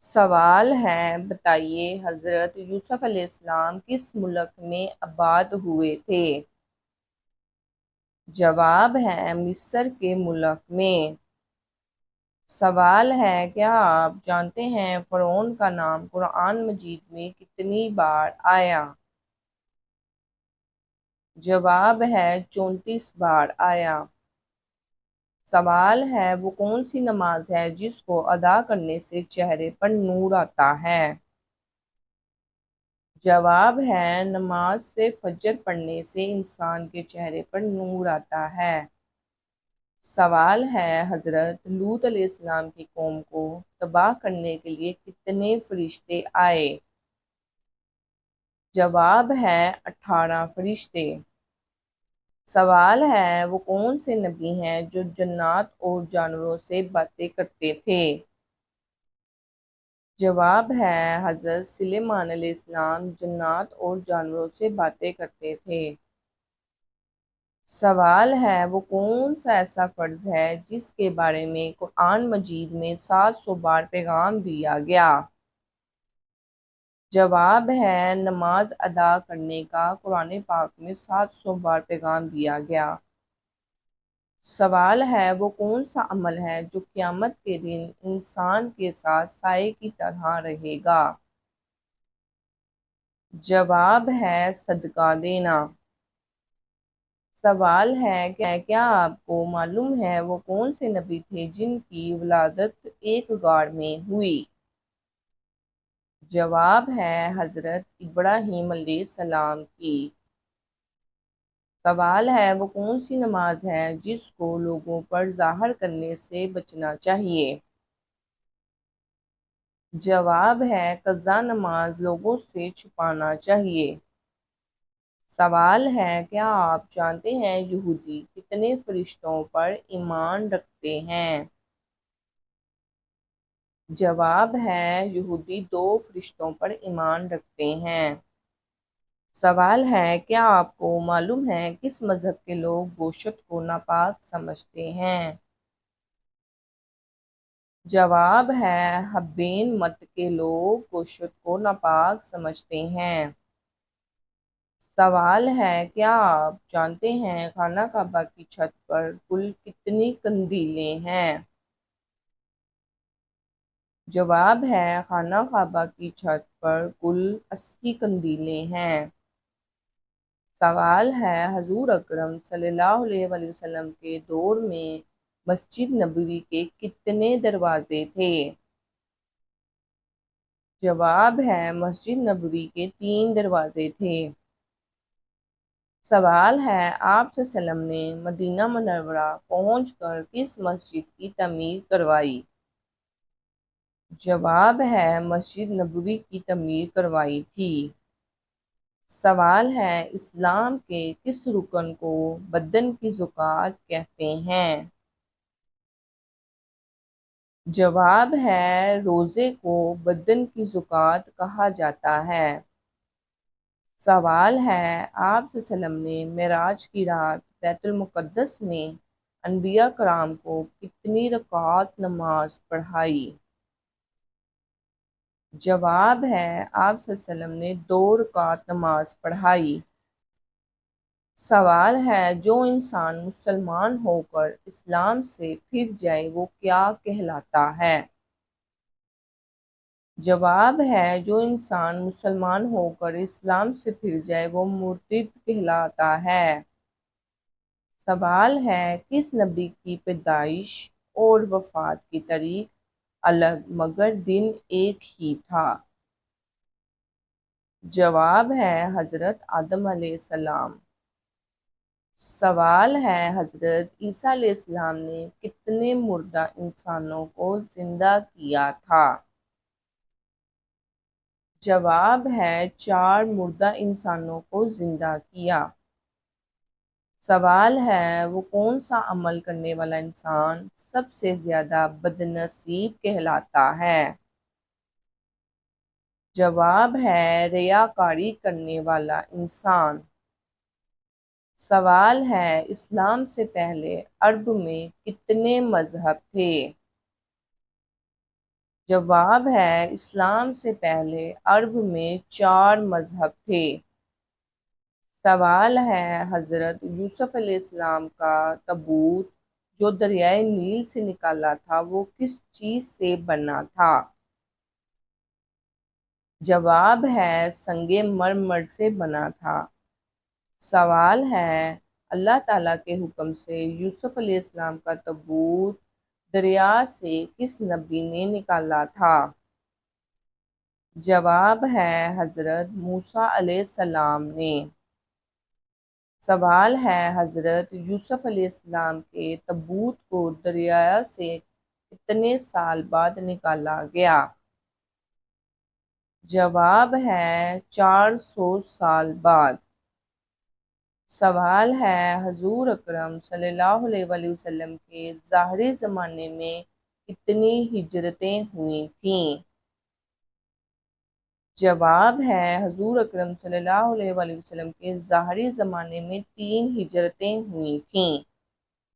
سوال ہے، بتائیے حضرت یوسف علیہ السلام کس ملک میں آباد ہوئے تھے؟ جواب ہے مصر کے ملک میں۔ سوال ہے، کیا آپ جانتے ہیں فرعون کا نام قرآن مجید میں کتنی بار آیا؟ جواب ہے 34 بار آیا۔ سوال ہے، وہ کون سی نماز ہے جس کو ادا کرنے سے چہرے پر نور آتا ہے؟ جواب ہے نماز سے فجر پڑھنے سے انسان کے چہرے پر نور آتا ہے۔ سوال ہے، حضرت لوط علیہ السلام کی قوم کو تباہ کرنے کے لیے کتنے فرشتے آئے؟ جواب ہے 18 فرشتے۔ سوال ہے، وہ کون سے نبی ہیں جو جنات اور جانوروں سے باتیں کرتے تھے؟ جواب ہے حضرت سلیمان علیہ السلام جنات اور جانوروں سے باتیں کرتے تھے۔ سوال ہے، وہ کون سا ایسا فرض ہے جس کے بارے میں قرآن مجید میں 700 بار پیغام دیا گیا؟ جواب ہے نماز ادا کرنے کا قرآن پاک میں 700 بار پیغام دیا گیا۔ سوال ہے، وہ کون سا عمل ہے جو قیامت کے دن انسان کے ساتھ سائے کی طرح رہے گا؟ جواب ہے صدقہ دینا۔ سوال ہے، کیا آپ کو معلوم ہے وہ کون سے نبی تھے جن کی ولادت ایک غار میں ہوئی؟ جواب ہے حضرت ابراہیم علیہ السلام کی۔ سوال ہے، وہ کون سی نماز ہے جس کو لوگوں پر ظاہر کرنے سے بچنا چاہیے؟ جواب ہے قضا نماز لوگوں سے چھپانا چاہیے۔ سوال ہے، کیا آپ جانتے ہیں یہودی کتنے فرشتوں پر ایمان رکھتے ہیں؟ جواب ہے یہودی 2 فرشتوں پر ایمان رکھتے ہیں۔ سوال ہے، کیا آپ کو معلوم ہے کس مذہب کے لوگ گوشت کو ناپاک سمجھتے ہیں؟ جواب ہے حبین مت کے لوگ گوشت کو ناپاک سمجھتے ہیں۔ سوال ہے، کیا آپ جانتے ہیں خانہ کعبہ کی چھت پر کل کتنی قندیلیں ہیں؟ جواب ہے خانہ کعبہ کی چھت پر کل 80 قندیلیں ہیں۔ سوال ہے، حضور اکرم صلی اللہ علیہ وآلہ وسلم کے دور میں مسجد نبوی کے کتنے دروازے تھے؟ جواب ہے مسجد نبوی کے 3 دروازے تھے۔ سوال ہے، آپ صلی اللہ علیہ وسلم نے مدینہ منورہ پہنچ کر کس مسجد کی تعمیر کروائی؟ جواب ہے مسجد نبوی کی تعمیر کروائی تھی۔ سوال ہے، اسلام کے کس رکن کو بدن کی زکوٰۃ کہتے ہیں؟ جواب ہے روزے کو بدن کی زکوٰۃ کہا جاتا ہے۔ سوال ہے، آپ صلی اللہ علیہ وسلم نے معراج کی رات بیت المقدس میں انبیاء کرام کو کتنی رکعات نماز پڑھائی؟ جواب ہے آپ صلی اللہ علیہ وسلم نے 2 رکعات نماز پڑھائی۔ سوال ہے، جو انسان مسلمان ہو کر اسلام سے پھر جائے وہ کیا کہلاتا ہے؟ جواب ہے جو انسان مسلمان ہو کر اسلام سے پھر جائے وہ مرتد کہلاتا ہے۔ سوال ہے، کس نبی کی پیدائش اور وفات کی تاریخ الگ مگر دن ایک ہی تھا؟ جواب ہے حضرت آدم علیہ السلام۔ سوال ہے، حضرت عیسیٰ علیہ السلام نے کتنے مردہ انسانوں کو زندہ کیا تھا؟ جواب ہے 4 مردہ انسانوں کو زندہ کیا۔ سوال ہے، وہ کون سا عمل کرنے والا انسان سب سے زیادہ بدنصیب کہلاتا ہے؟ جواب ہے ریاکاری کرنے والا انسان۔ سوال ہے، اسلام سے پہلے عرب میں کتنے مذہب تھے؟ جواب ہے اسلام سے پہلے عرب میں 4 مذہب تھے۔ سوال ہے حضرت یوسف علیہ السلام کا تابوت جو دریائے نیل سے نکالا تھا وہ کس چیز سے بنا تھا؟ جواب ہے سنگ مرمر سے بنا تھا۔ سوال ہے اللہ تعالیٰ کے حکم سے یوسف علیہ السلام کا تابوت دریا سے کس نبی نے نکالا تھا؟ جواب ہے حضرت موسیٰ علیہ السلام نے۔ سوال ہے حضرت یوسف علیہ السلام کے تابوت کو دریا سے کتنے سال بعد نکالا گیا؟ جواب ہے 400 سال بعد۔ سوال ہے حضور اکرم صلی اللہ علیہ وآلہ وسلم کے ظاہری زمانے میں کتنی ہجرتیں ہوئی تھیں؟ جواب ہے حضور اکرم صلی اللہ علیہ وآلہ وسلم کے ظاہری زمانے میں 3 ہجرتیں ہوئی تھیں۔